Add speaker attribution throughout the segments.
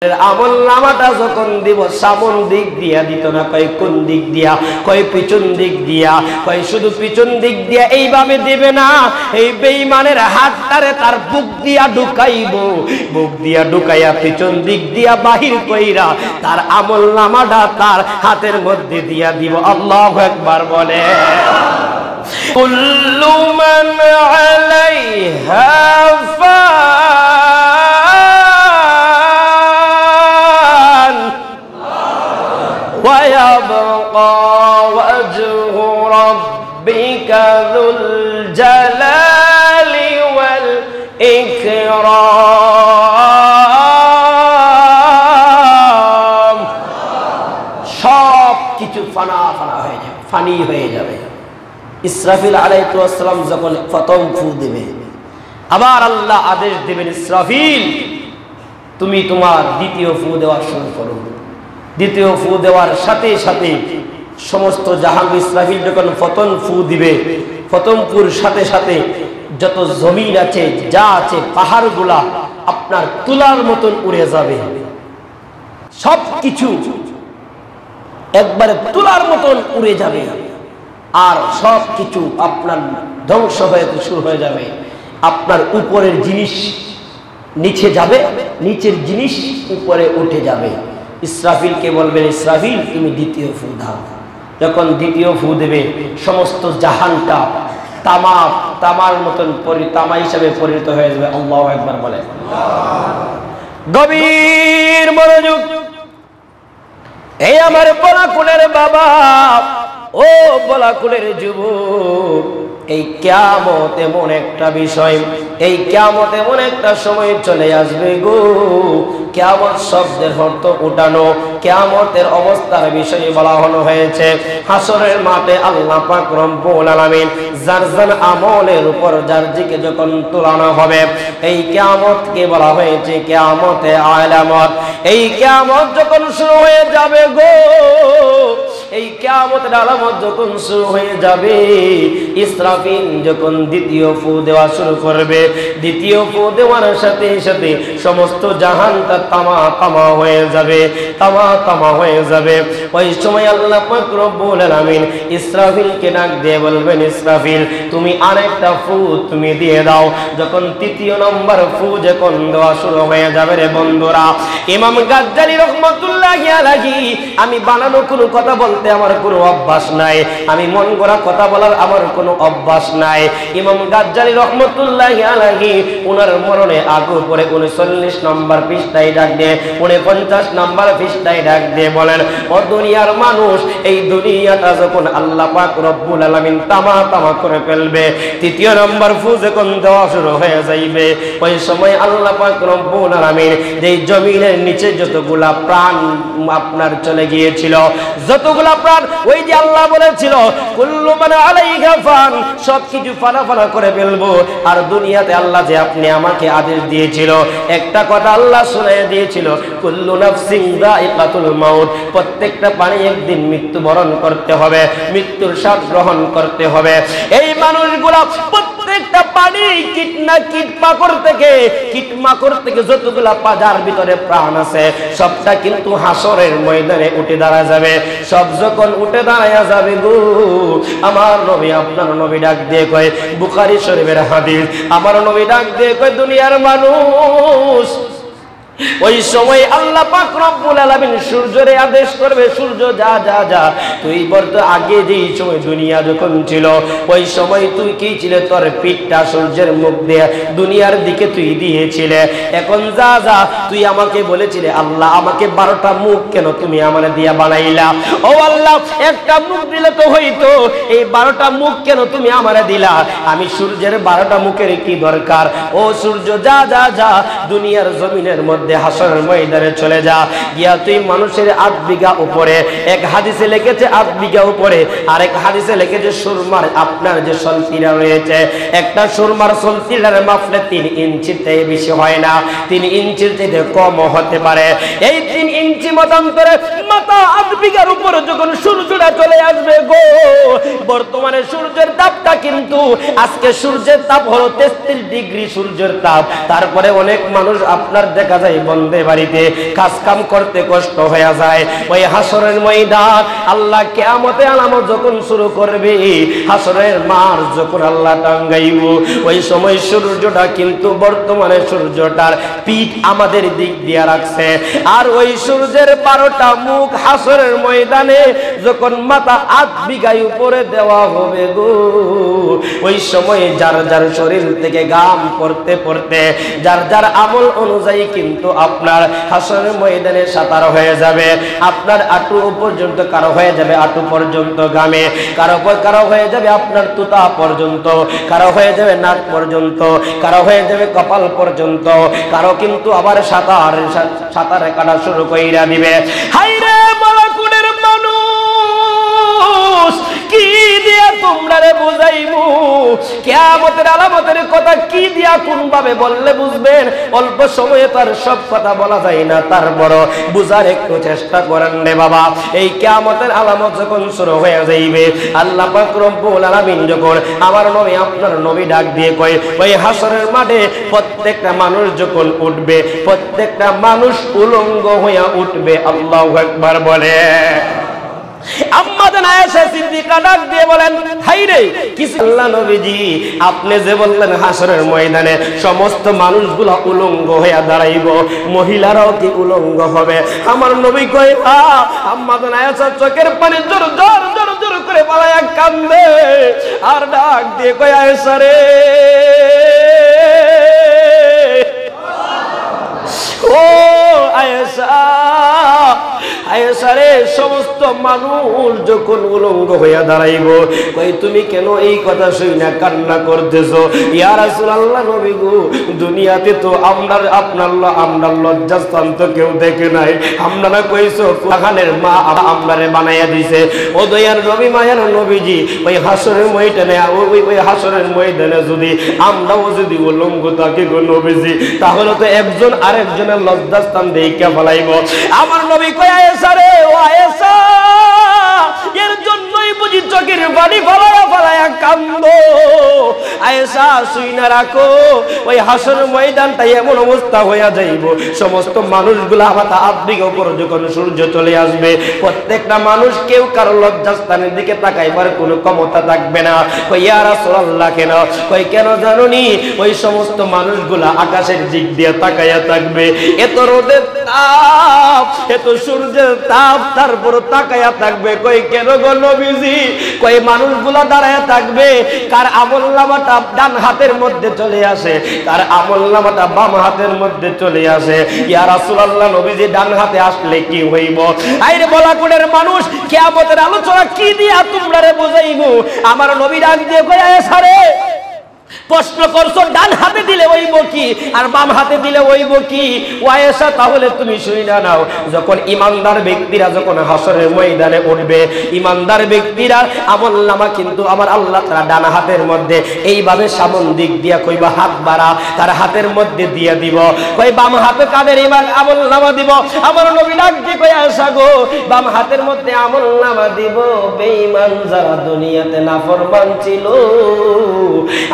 Speaker 1: আমল নামাটা যখন দিব সামন দিক দিয়া দিত না, কয় কোন দিক দিয়া, কয় পিছন দিক দিয়া, কয় শুধু পিছন দিক দিয়া এইভাবে দিবে না, এই বেঈমানের হাতটারে তার বুক দিয়া ঢুকাইব, বুক দিয়া ঢুকাইয়া পিছন দিক দিয়া বাহির কইরা তার আমল নামাটা তার হাতের মধ্যে দিয়া দিব। আল্লাহু আকবার বলে। কুল্লু মান আলাইহা ويبقى وجه ربك ذو الجلال والإكرام সব কিছু ফানা হয়ে যাবে, ফানি হয়ে যাবে। ইসরাফিল আলাইহিস সালাম যখন প্রথম ফু দেবে, আবার আল্লাহ আদেশ দেবেন, ইসরাফিল তুমি তোমার দ্বিতীয় ফু দেওয়া শুরু করো। দ্বিতীয় ফু দেওয়ার সাথে সাথে সমস্ত জাহান, ইসরাফিল যখন প্রথম ফু দিবে, প্রথম ফুর সাথে সাথে যত জমিন আছে, যা আছে, পাহাড়গুলা আপনার তুলার মতন উড়ে যাবে। সব কিছু একবারে তুলার মতন উড়ে যাবে, আর সব কিছু আপনার ধ্বংস হয়ে শুরু হয়ে যাবে। আপনার উপরের জিনিস নিচে যাবে, নিচের জিনিস উপরে উঠে যাবে। ইসরাফিলকে বলবেন, ইসরাফিল তুমি দ্বিতীয় ফু দাও। যখন দ্বিতীয় ফু দেবে, সমস্ত জাহানটা তামার মতন তামা হিসাবে পরিণত হয়ে যাবে। আল্লাহু আকবার বলে। গভীর মনোযোগ। এই আমার বলাকুলের বাবা, ও বলাকুলের যুবক, এই কিয়ামত এমন একটা বিষয়, এই কিয়ামত এমন একটা সময় চলে আসবে গো। কিয়ামত শব্দের অর্থ উঠানো, কিয়ামতের অবস্থার বিষয়ে বলা হয়েছে। হাসরের মাঠে আল্লাহ পাক রব্বুল আলামিন যার যার আমলের উপর যার দিকে যখন তুলানো হবে, এই কিয়ামতকে বলা হয়েছে কিয়ামতে আলামত। এই কিয়ামত যখন শুরু হয়ে যাবে গো, এই কিয়ামতের আলামত যখন শুরু হয়ে যাবে, ইসরাফিল যখন দ্বিতীয় ফু দেওয়া শুরু করবে, দ্বিতীয় ফু দেওয়ার সাথে সাথে সমস্ত জাহানটা তামা হয়ে যাবে, তামা হয়ে যাবে। ওই সময় আল্লাহ পাক রব্বুল আলামিন ইসরাফিলকে ডাক দিয়ে বলবেন, ইসরাফিল তুমি আরেকটা ফু তুমি দিয়ে দাও। যখন তৃতীয় নম্বর ফু যখন দেওয়া শুরু হয়ে যাবে রে বন্ধুরা, ইমাম গাজ্জালী রাহমাতুল্লাহি আলাইহি, আমি বানানো কোনো কথা বলতে আমার কোনো অভ্যাস নাই, আমি মন গড়া কথা বলার আমার কোনো অভ্যাস নাই। ইমাম গাজ্জালী রাহমাতুল্লাহি আলাইহি ওনার মরণে আগু পরে 39 নম্বর পৃষ্ঠায় ডাক দিয়ে 49 নম্বর পৃষ্ঠায় ডাক দিয়ে বলেন, ও দুনিয়ার মানুষ, এই দুনিয়াটা যখন আল্লাহ পাক রব্বুল আলামিন তামা করে ফেলবে, তৃতীয় নম্বর ফু যখন দেওয়া শুরু হয়ে যাইবে, ওই সময় আল্লাহ পাক রব্বুল আলামিন যেই জমিনের নিচে যতগুলা প্রাণ আপনার চলে গিয়েছিল, যতগুলা প্রাণ, ওই যে আল্লাহ বলেছিল কুল্লু মান আলাইহা ফান, সবকিছু ফানা করে ফেলবো। আর দুনিয়াতে আল্লাহ যে আপনি আমাকে আদেশ দিয়েছিল, একটা কথা আল্লাহ শুনিয়ে দিয়েছিল, কুল্লু নাফসিন যায়িকাতুল মাউত, প্রত্যেকটা প্রাণী একদিন মৃত্যুবরণ করতে হবে, মৃত্যুর স্বাদ গ্রহণ করতে হবে। এই মানুষগুলা প্রত্যেকটা প্রাণী কীটমাকড় থেকে যতগুলা পাজার ভিতরে প্রাণ আছে, সবটা কিন্তু হাসরের ময়দানে উঠে দাঁড়া যাবে। সব যখন উঠে দাঁড়ায়া যাবে গো, আমার নবী আপনার নবী ডাক দিয়ে কয়, বুখারী শরীফের হাদিস, আমার নবী ডাক দিয়ে কয়, দুনিয়ার মানুষ, ওই সময় আল্লাহ পাক রব্বুল আলামিন সূর্যরে আদেশ করবে, সূর্য যা যা যা, তুই বলতো আগে যেই সময় দুনিয়া যখন ছিল, ওই সময় তুই কি ছিলে, তোর পিঠটা সূর্যের মুখ দিয়ে দুনিয়ার দিকে তুই দিয়েছিলে। এখন যা যা, তুই আমাকে বলেছিলে আল্লাহ আমাকে 12টা মুখ কেন তুমি আমার দিয়া বানাইলা? ও আল্লাহ, একটা মুখ দিলে তো হইতো, এই 12টা মুখ কেন তুমি আমারে দিলা? আমি সূর্যের 12টা মুখের কি দরকার? ও সূর্য যা যা যা, দুনিয়ার জমিনের মধ্যে হাসরের ময়দানে চলে যা, গিয়া তুই মানুষের 8 বিঘা উপরে, এক হাদিসে লিখেছে 8 বিঘা উপরে, আরেক হাদিসে লিখেছে সুরমার আপনার যে সলতিরা রয়েছে, একটা সুরমার সলতিরার মাপলে 3 ইঞ্চির থেকে বেশি হয় না, 3 ইঞ্চির থেকে কম হতে পারে। এই 3 ইঞ্চি ইঞ্চি মতান্তরে মাথা আধ বিঘার উপরে যখন সূর্যটা চলে আসবে গো, বর্তমানে সূর্যের তাপটা কিন্তু আজকে সূর্যের তাপ হলো 33 ডিগ্রি সূর্যের তাপ। তারপরে অনেক মানুষ আপনার দেখা যায় বন্ধে বাড়িতে কাজ কাম করতে কষ্ট হয়ে যায়। ওই হাসরের ময়দান আল্লাহ কিয়ামতে আলামত যখন শুরু করবে, হাসরের মার যখন আল্লাহ টাঙ্গাইব, ওই সময় সূর্যটা কিন্তু বর্তমানে সূর্যটার পিঠ আমাদের দিক দিয়ে রাখছে, আর ওই সূর্যের 12টা মুখ হাসরের ময়দানে যখন মাথা আধ বিঘায় উপরে দেওয়া হবে গো, ওই সময় যার যার শরীর থেকে ঘাম পড়তে পড়তে যার যার আমল অনুযায়ী কিন্তু আপনার হাসরের ময়দানে সাঁতার হয়ে যাবে। আপনার আঁটু পর্যন্ত, কারো হয়ে যাবে আঁটু পর্যন্ত ঘামে, কারো হয়ে যাবে আপনার তুতা পর্যন্ত, কারো হয়ে যাবে নাক পর্যন্ত, কারো হয়ে যাবে কপাল পর্যন্ত, কারো কিন্তু আবার সাঁতারে কাটা শুরু কইরা দিবে। হাইরে বলাকুড়ের মানুষ, কি দিয়া তোমরা রে বুঝাইমু? কিয়ামতের আলামতের কথা কি দিয়া কোন ভাবে বললে বুঝবেন? অল্প সময়ে তার সব কথা বলা যায় না, তারপর বুঝার একটু চেষ্টা করেন রে বাবা। এই কিয়ামতের আলামত যখন শুরু হয়ে যাইবে, আল্লাহ পাক রব্বুল আলামিন যখন আমার নবী আপনার নবী ডাক দিয়ে কয়, ওই হাসরের মাঠে প্রত্যেকটা মানুষ যখন উঠবে, প্রত্যেকটা মানুষ উলঙ্গ হইয়া উঠবে। আল্লাহু আকবার বলে। আম্মা জান আয়েশা সিদ্দিকা ডাক দিয়ে বলেন, হাইরে কিছু আল্লাহ নবীজি, আপনি যে বললেন হাসরের ময়দানে সমস্ত মানুষগুলো উলঙ্গ হয়ে দাঁড়াইব, মহিলারাও কি উলঙ্গ হবে? আমার নবী কয়, আম্মা জান আয়েশা চোখের পানি জোর জোর জোর জোর করে পালায়া কান্দে, আর ডাক দিয়ে কয়, আয়েশা রে, ও আয়েশা, আয়েশা রে, সমস্ত মানুষ যখন উলঙ্গ হইয়া দাঁড়াইব, কই তুমি কেন এই কথা শুইনা কান্না করতেছো? ইয়া রাসূলুল্লাহ, নবী গো, দুনিয়াতে তো আপনার লজ্জাস্থান তো কেউ দেখে নাই। আপনারা কইছো খানের মা আপনারে বানাইয়া দিছে। ও দয়ার নবী, মায়ার নবীজি, ওই হাসরের ময়দানে, ওই হাসরের ময়দানে যদি আমরাও যদি উলঙ্গ থাকি গো নবীজি, তাহলে তো একজন আরেকজনের লজ্জাস্থান দেইখা ফলাইব। আমার নবী কয়, আয়েশা রে, ও আয়েশা, এর জন্যই বুঝি চোখের পানি ফলায়া ফলায়া কান্দো। আয়েশা শুইনা রাখো, ওই হাসর ময়দানটা এমন অবস্থা হইয়া যাইব, সমস্ত মানুষগুলা মাথা আব্দিক উপর যখন সূর্য চলে আসবে, প্রত্যেকটা মানুষ কেউ কারো লজ্জাস্থানের দিকে তাকাইবার কোনো ক্ষমতা থাকবে না। কই ইয়া রাসূলুল্লাহ, কেন? কই কেন জানোনি? ওই সমস্ত মানুষগুলা আকাশের দিক দিয়ে তাকাইয়া থাকবে, এত রোদের তাপ, এত সূর্যের তাপ, তারপর তাকাইয়া থাকবে। কই কেন গো নবীজি? কই মানুষগুলা দাঁড়ায়া থাকবে, কার আমলনামাটা ডান হাতের মধ্যে চলে আসে, কার আমলনামাটা বাম হাতের মধ্যে চলে আসে। ইয়া রাসূলুল্লাহ, নবীজি ডান হাতে আসলে কি হইব? আইরে বলাকুড়ের মানুষ, কিয়ামতের আলোচনা কি দিয়া তোমরা রে বুঝাইবো? আমার নবী ডাক দিয়ে কই, আয়েশা রে, প্রশ্ন করছো ডান হাতে দিলে হইব কি আর বাম হাতে দিলে হইব কি? ও আয়েশা, তাহলে তুমি শুইনা নাও, যখন ইমানদার ব্যক্তিরা যখন হাসরের ময়দানে উঠবে, ইমানদার ব্যক্তিরা আমলনামা কিন্তু আমার আল্লাহ তাআলা ডান হাতের মধ্যে এইভাবে সামন দিক দিয়া কইবা হাত বাড়া, তার হাতের মধ্যে দিয়ে দিব। কই বাম হাতে কাদের ইমান আমলনামা দিব? আমার নবী ডাক দিয়ে কই, আয়েশা গো, বাম হাতের মধ্যে আমলনামা দিব বেঈমান যারা দুনিয়াতে নাফরমান ছিল,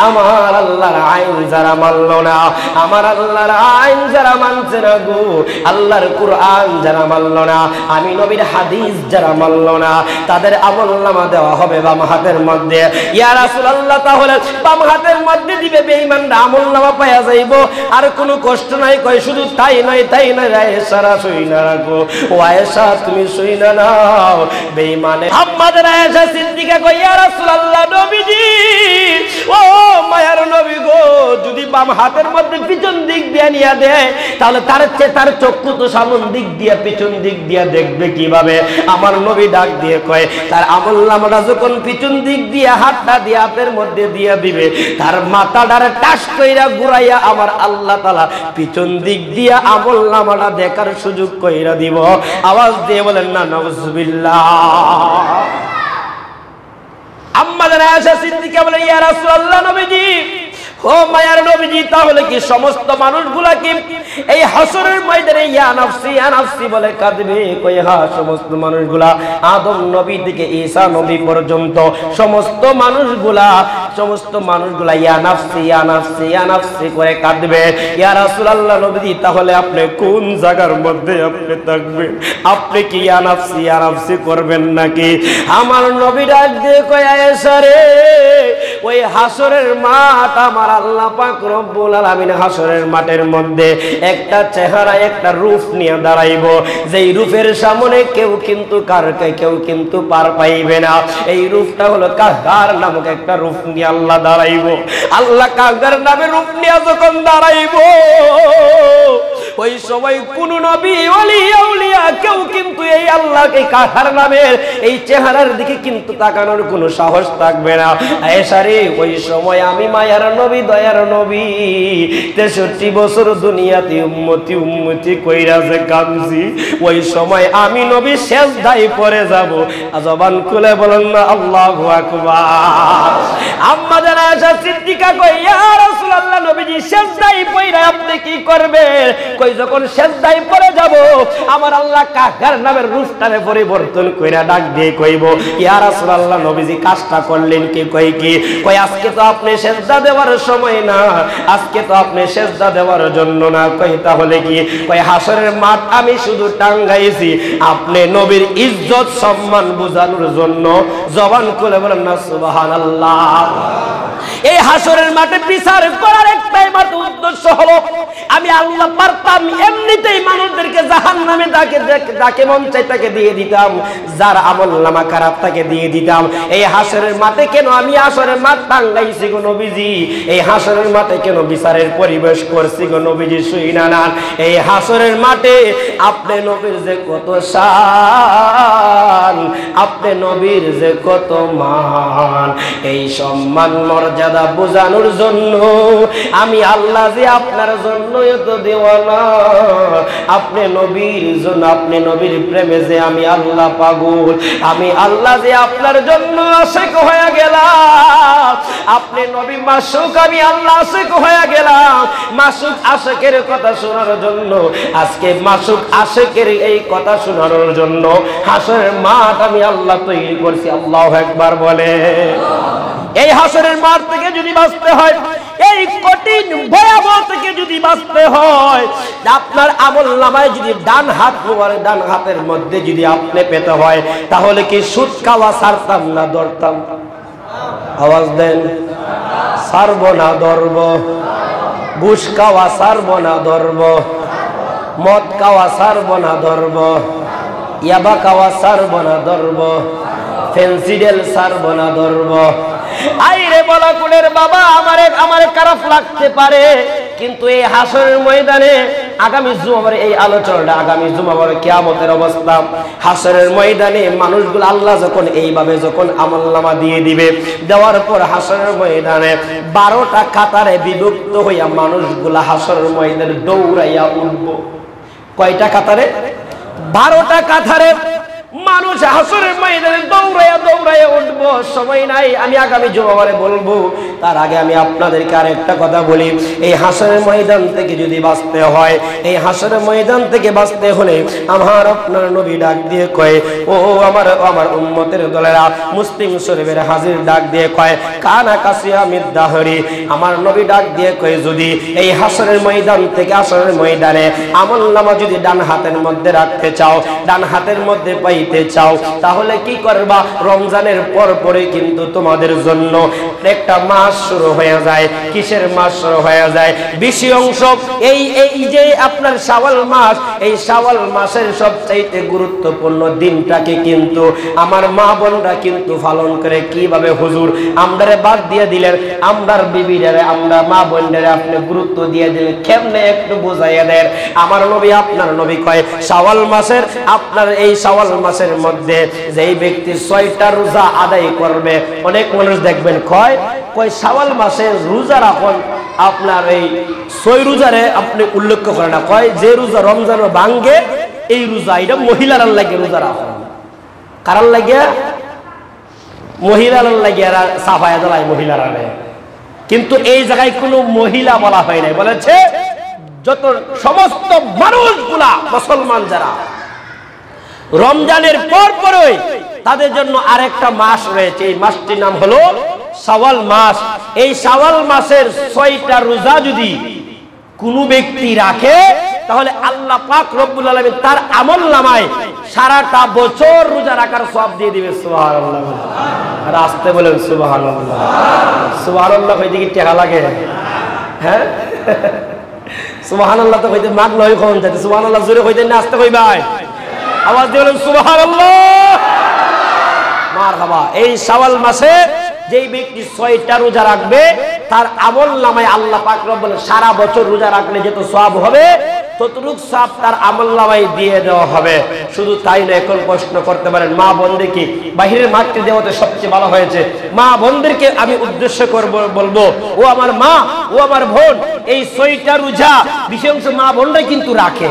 Speaker 1: আমার আল্লাহর আইন যারা মানল না, আমার আল্লাহর আইন যারা মানছে না গো, আল্লাহর কুরআন যারা মানল না, আমি নবীর হাদিস যারা মানল না, তাদের আমলনামা দেওয়া হবে বাম হাতের মধ্যে। ইয়া রাসূলুল্লাহ, তাহলে বাম হাতের মধ্যে দিবে বেঈমানরা আমলনামা পাওয়া যাইব, আর কোনো কষ্ট নাই। কয় শুধু তাই নয়, তাই নয়, আয়েশা শুইনা রাখো। ও আয়েশা, তুমি শুইনা নাও, বেঈমানে আম্মা জান আয়েশা সিদ্দিকা কয়, ইয়া রাসূলুল্লাহ, নবীজি, ও মায়ার নবী গো, যদি বাম হাতের মধ্যে পিছন দিক দিয়ে নিয়ে দেয়, তাহলে তার চক্ষু তো সামন দিক দিয়ে পিছন দিক দিয়ে দেখবে কিভাবে? আমার নবী ডাক দিয়ে কয়, তার আমলনামাটা যখন পিছন দিক দিয়ে হাতটা দিয়ে হাতের মধ্যে দিয়ে দিবে, তার মাথাটারে টাস কইরা ঘুরাইয়া আমার আল্লাহ তাআলা পিছন দিক দিয়ে আমলনামাটা দেখার সুযোগ কইরা দিব। আওয়াজ দিয়ে বলেন না নাউজুবিল্লাহ। আম্মা জান আয়েশা সিদ্দিকা বলেন, ইয়া রাসূলুল্লাহ, নবীজি, ও মায়ার নবীজি, তাহলে কি সমস্ত মানুষগুলা কি এই হাসরের ময়দানে ইয়া নাফসি বলে কাঁদবে? কই হ্যাঁ, সমস্ত মানুষগুলা আদম নবী থেকে ঈসা নবী পর্যন্ত সমস্ত মানুষগুলা ইয়া নাফসি করে কাঁদবে। ইয়া রাসূলুল্লাহ নবীজি, তাহলে আপনি কোন জায়গার মধ্যে আপনি থাকবেন? আপনি কি ইয়া নাফসি করবেন নাকি? আমার নবী ডাক দিয়ে কয়, আয়েশা রে, ওই হাসরের মাঠ আমার আল্লাহ পাক রব্বুল আলামিন হাসরের মাঠের মধ্যে একটা চেহারা, একটা রূপ নিয়ে দাঁড়াইব, যেই রূপের সামনে কেউ কিন্তু পার পাইবে না। এই রূপটা হলো কাহ্গার নামক একটা রূপ নিয়ে আল্লাহ দাঁড়াইব। আল্লাহ কাহ্গার নামে রূপ নিয়ে যখন দাঁড়াইব, ওই সময় কোন নবী ওলি আউলিয়া কেউ কিন্তু এই আল্লাহকে কাহ্গার নামের এই চেহারার দিকে কিন্তু তাকানোর কোনো সাহস থাকবে না। আয়েশা রে, ওই সময় আমি মায়ার নবী, দয়ার নবী 63 বছর দুনিয়াতে উম্মতি কইরা যে কাঁদছি, ওই সময় আমি নবী সেজদায় পড়ে যাব। জবান খুলে বলেন না আল্লাহু আকবার। আম্মা জান আয়েশা সিদ্দিকা কই, ইয়া রাসূলুল্লাহ নবীজি সেজদায় পড়ে আপনি কি করবেন? কই, যখন সেজদায় পড়ে যাব আমার আল্লাহ কাহ্গার নামের রূপটারে পরিবর্তন কইরা ডাক দিয়ে কইব, ইয়া রাসূলুল্লাহ নবীজি কাজটা করলেন কি? কই আজকে তো আপনি সেজদা দেওয়ার সময় না, আজকে তো আপনি সেজদা দেওয়ার জন্য না। কই তাহলে কি? কই হাসরের মাঠ আমি শুধু টাঙ্গাইছি আপনি নবীর ইজ্জত সম্মান বোঝানোর জন্য। জবান খুলে বলেন না সুবহানাল্লাহ। এই হাসরের মাঠে বিচার করার একটাই মাত্র উদ্দেশ্য হলো, আমি আল্লাহ পারতাম এমনিতেই মানুষদেরকে জাহান্নামে যাকে মন চাই তাকে দিয়ে দিতাম, যার আমলনামা খারাপ তাকে দিয়ে দিতাম। এই হাসরের মাঠে কেন আমি হাসরের মাঠ টাঙ্গাইছি গো নবীজি? এই হাসরের মাঠে কেন বিচারের পরিবেশ করছি গো নবীজি? শুইনা না, এই হাসরের মাঠে আপনি নবীর যে কত শান, আপনি নবীর যে কত মান, এই সম্মান মর্যাদা বোঝানোর জন্য আমি আল্লাহ যে আপনার জন্য এত দেওয়ানা, আপনি নবীর জন্য, আপনি নবীর প্রেমে যে আমি আল্লাহ পাগল, আমি আল্লাহ যে আপনার জন্য আশিক হয়ে গেলাম, আপনি নবী মাসুক, আমি আল্লাহ আশিক হয়ে গেলাম। মাসুক আশিকের কথা শোনার জন্য, আজকে মাসুক আশিকের এই কথা শোনানোর জন্য হাসরের মাঠ আমি আল্লাহ তৈরি করছি। আল্লাহু আকবার বলে। এই হাসরের মাঠ থেকে যদি বাঁচতে হয়, এই কঠিন ভয়াবহ থেকে যদি বাঁচতে হয়, আপনার আমলনামায় যদি ডান হাত মোবারক, ডান হাতের মধ্যে যদি আপনি পেতে হয়, তাহলে কি সুদ খাওয়া ছাড়তাম না ধরতাম? আওয়াজ দেন। ছাড়বো না ধরব? ঘুষ খাওয়া ছাড়বো না ধরব? মদ খাওয়া ছাড়বো না ধরব? ইয়াবা খাওয়া ছাড়বো না ধরব? ফেন্সিডেল ছাড়বো না ধরব? আইরে বলা কুলের বাবা, আমারে খারাপ লাগতে পারে, কিন্তু এই হাসরের ময়দানে আগামী জুমাবার এই আলোচনাটা, আগামী জুমাবার কিয়ামতের অবস্থা, হাসরের ময়দানে মানুষগুলো আল্লাহ যখন এইভাবে যখন আমলনামা দিয়ে দিবে, দেওয়ার পর হাসরের ময়দানে 12টা কাতারে বিভক্ত হইয়া মানুষগুলা হাসরের ময়দানে দৌড়াইয়া উঠব। কয়টা কাতারে? 12টা কাতারে মানুষ হাসরের ময়দানে দৌড়াইয়া উঠবো। সময় নাই, আমি আগামী জুমাবারে বলবো। তার আগে আমি আপনাদেরকে আরেকটা কথা বলি। এই হাসরের ময়দান থেকে যদি বাঁচতে হয়, এই হাসরের ময়দান থেকে বাঁচতে হলে আমার আপনার নবী ডাক দিয়ে কয়, ও আমার উম্মতের দলেরা, মুসলিম শরীফের হাজির ডাক দিয়ে কয়, কানা কাসিয়ামিদ দাহরি, আমার নবী ডাক দিয়ে কয়, যদি এই হাসরের ময়দান থেকে হাসরের ময়দানে আমলনামা যদি ডান হাতের মধ্যে রাখতে চাও, ডান হাতের মধ্যে পাইতে চাও, তাহলে কি করবা? রমজানের পরে কিন্তু তোমাদের জন্য একটা মাস শুরু হয়ে যায়। কিসের মাস শুরু হয়ে যায়? বেশি অংশ এই যে আপনার শাওয়াল মাস, এই শাওয়াল মাসের সবচাইতে গুরুত্বপূর্ণ দিনটাকে কিন্তু আমার মা বোনরা কিন্তু পালন করে। কিভাবে হুজুর আমরারে বাদ দিয়ে দিলেন? আমরার বিবিরে, আমরা মা বোনরে আপনি গুরুত্ব দিয়ে দিলেন, কেমনে একটু বুঝাইয়া দেন। আমার নবী, আপনার নবী কয়, শাওয়াল মাসের, আপনার এই শাওয়াল মাসের মধ্যে যেই ব্যক্তি 6টা রোজা আদায় করবে, অনেক মানুষ দেখবেন কয় শাওয়াল মাসে রোজা রাখুন, আপনার এই 6 রোজারে আপনি উল্লেখ করে না, কয় যে রোজা রমজানের ভাঙ্গে এই রোজা, এটা মহিলার লাগে রোজা রাখুন। কারার লাগে? মহিলার লাগে, সাফায়া দলাই মহিলারা। কিন্তু এই জায়গায় কোনো মহিলা বলা হয় নাই, বলেছে যত সমস্ত মানুষগুলা মুসলমান যারা রমজানের পরই তাদের জন্য আরেকটা মাস রয়েছে। এই মাসটির নাম হলো শাওয়াল মাস। এই শাওয়াল মাসের 6টা রোজা যদি কোনো ব্যক্তি রাখে তাহলে আল্লাহ পাক রব্বুল আলামিন তার আমলনামায় সারাটা বছর রোজা রাখার সওয়াব দিয়ে দিবে। সুবহানাল্লাহ। আর আসতে বলেন সুবহানাল্লাহ। সুবহানাল্লাহ কইতে কি টাকা লাগে? হ্যাঁ, সুবহানাল্লাহ তো কইতে মাগ নয় কোন যাতে সুবহানাল্লাহ জোরে কইতে না আসতে কইবাই, আওয়াজ দিয়ে বলেন সুবহানাল্লাহ। মারহাবা। এই শাওয়াল মাসে যেই ব্যক্তি 6টা রোজা রাখবে তার আমলনামায় আল্লাহ পাক রব্বুল সারা বছর রোজা রাখলে যত সওয়াব হবে ততটুক সওয়াব তার আমলনামায় দিয়ে দেওয়া হবে। শুধু তাই না, এখন প্রশ্ন করতে পারেন মা বোনদেরকে বাহিরের মাঠে দেওয়াতে সবচেয়ে ভালো হয়েছে। মা বোনদেরকে আমি উদ্দেশ্য করব, বলবো ও আমার মা, ও আমার বোন, এই 6টা রোজা বিশেষ মা বোনরাই কিন্তু রাখে।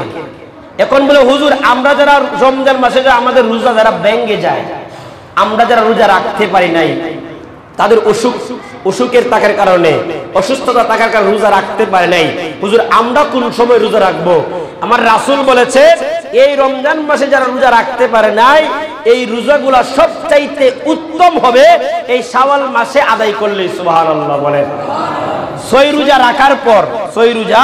Speaker 1: এখন বলে হুজুর আমরা যারা রমজান মাসে আমাদের রোজা যারা ভেঙে যায়, আমরা যারা রোজা রাখতে পারি নাই, তাদের অসুখের থাকার কারণে, অসুস্থতা থাকার কারণে রোজা রাখতে পারে নাই, হুজুর আমরা কোন সময় রোজা রাখবো? আমার রাসূল বলেছে এই রমজান মাসে যারা রোজা রাখতে পারে নাই এই রোজাগুলা সবচাইতে উত্তম হবে এই শাওয়াল মাসে আদায় করলে। সুবহানাল্লাহ বলেন। 6 রোজা রাখার পর, 6 রোজা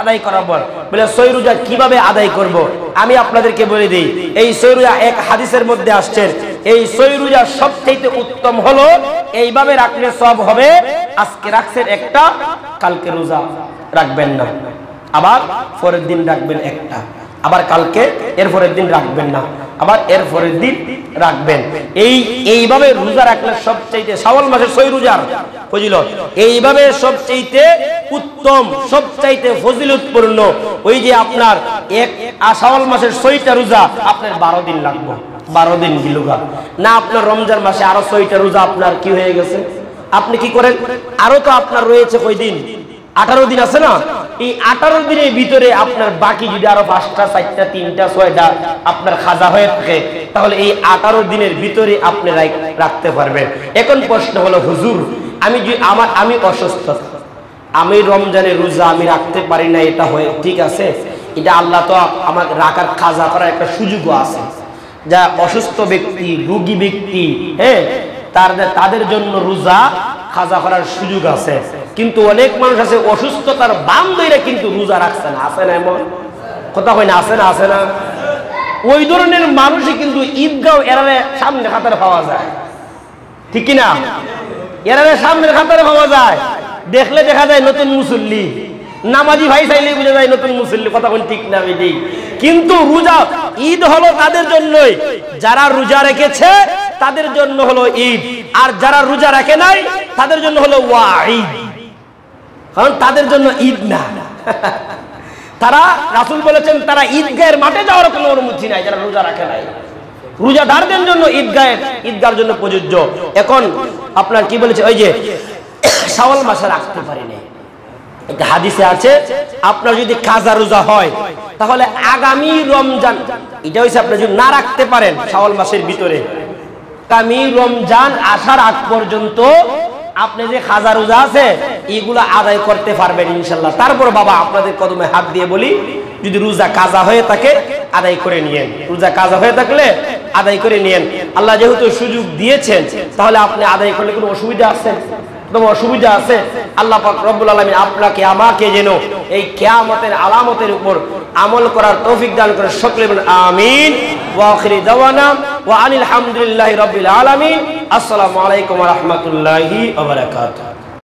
Speaker 1: আদায় করার পর বলে 6 রোজা কিভাবে আদায় করব আমি আপনাদেরকে বলে দিই। এই 6 রোজা এক হাদিসের মধ্যে আসছে, এই 6 রোজা সবচেয়ে উত্তম হলো এইভাবে রাখলে সব হবে। আজকে রাখছেন একটা, কালকে রোজা রাখবেন না, আবার পরের দিন রাখবেন একটা, আবার কালকে এর পরের দিন রাখবেন না, আবার এর পরের দিন রাখবেন। এইভাবে রোজা রাখলে সবচেয়ে শাওয়াল মাসের 6 রোজার ফজিলত এইভাবে সবচেয়ে উত্তম, সবচেয়ে ফজিলতপূর্ণ। ওই যে আপনার এক শাওয়াল মাসের 6টা রোজা আপনার 12 দিন লাগবে, 12 দিন গিলুগা না। আপনার রমজান মাসে আরো 6টা রোজা আপনার কি হয়ে গেছে? আপনি কি করেন? আরো তো আপনার রয়েছে কয় দিন? 18 দিন আছে না? এই 18 দিনের ভিতরে আপনার বাকি যদি আরো 5টা 4টা 3টা 6টা আপনার খাজা হয়ে থাকে তাহলে এই 18 দিনের ভিতরে আপনি রাখতে পারবেন। এখন প্রশ্ন হলো হুজুর আমি অসুস্থ, আমি রমজানের রোজা আমি রাখতে পারি না, এটা হয়ে ঠিক আছে, এটা আল্লাহ তো আমার রাখার খাজা করার একটা সুযোগও আছে। যা অসুস্থ ব্যক্তি, রোগী ব্যক্তি, হ্যাঁ, তাদের জন্য রোজা খাজা করার সুযোগ আছে। কিন্তু অনেক মানুষ আছে অসুস্থতার বাম ধরে কিন্তু রোজা রাখছে না, আছে না? এমন কথা হয় না? আছে না? আছে না? ওই ধরনের মানুষই কিন্তু ঈদগাঁও এরারে সামনে খাতারে পাওয়া যায়, ঠিক কিনা? এরারে সামনের খাতারে পাওয়া যায়, দেখলে দেখা যায় নতুন মুসল্লি, নামাজি ভাই চাইলে বুঝা যায় নতুন মুসল্লি। কথা কোন ঠিক না? ঠিক। কিন্তু রোজা ঈদ হলো তাদের জন্যই, যারা রোজা রেখেছে তাদের জন্য হলো ঈদ, আর যারা রোজা রাখে নাই তাদের জন্য হলো ওয়াঈদ, কারণ তাদের জন্য ঈদ না। তারা, রাসূল বলেছেন তারা ঈদগাহের মাঠে যাওয়ার কোনো অনুমতি নাই যারা রোজা রাখে নাই। রোজাদারদের জন্য ঈদগাহের জন্য প্রযোজ্য। এখন আপনার কি বলেছে, ওই যে শাওয়াল মাসে রাখতে পারি না, একটা হাদিসে আছে আপনার যদি কাজা রোজা হয় তাহলে আগামী রমজান, এটা হচ্ছে আপনি যদি না রাখতে পারেন শাওয়াল মাসের ভিতরে, আগামী রমজান আসার আগ পর্যন্ত আপনি যে খাজা রোজা আছে এগুলো আদায় করতে পারবেন ইনশাল্লাহ। তারপর বাবা আপনাদের কদমে হাত দিয়ে বলি, যদি রোজা কাজা হয়ে থাকে আদায় করে নিয়েন, রোজা কাজা হয়ে থাকলে আদায় করে নিয়েন। আল্লাহ যেহেতু সুযোগ দিয়েছেন তাহলে আপনি আদায় করলে কোনো অসুবিধা আছে? কোনো অসুবিধা আছে? আল্লাহ পাক রব্বুল আলামিন আপনাকে আমাকে যেন এই কিয়ামতের আলামতের উপর আমল করার তৌফিক দান করে সকলে বলেন আমিন। ওয়া আখিরি দাওয়ানা ওয়া আনিল হামদুলিল্লাহি রাব্বিল আলামিন। আসসালামু আলাইকুম ওয়া রাহমাতুল্লাহি ওয়া বারাকাতুহু।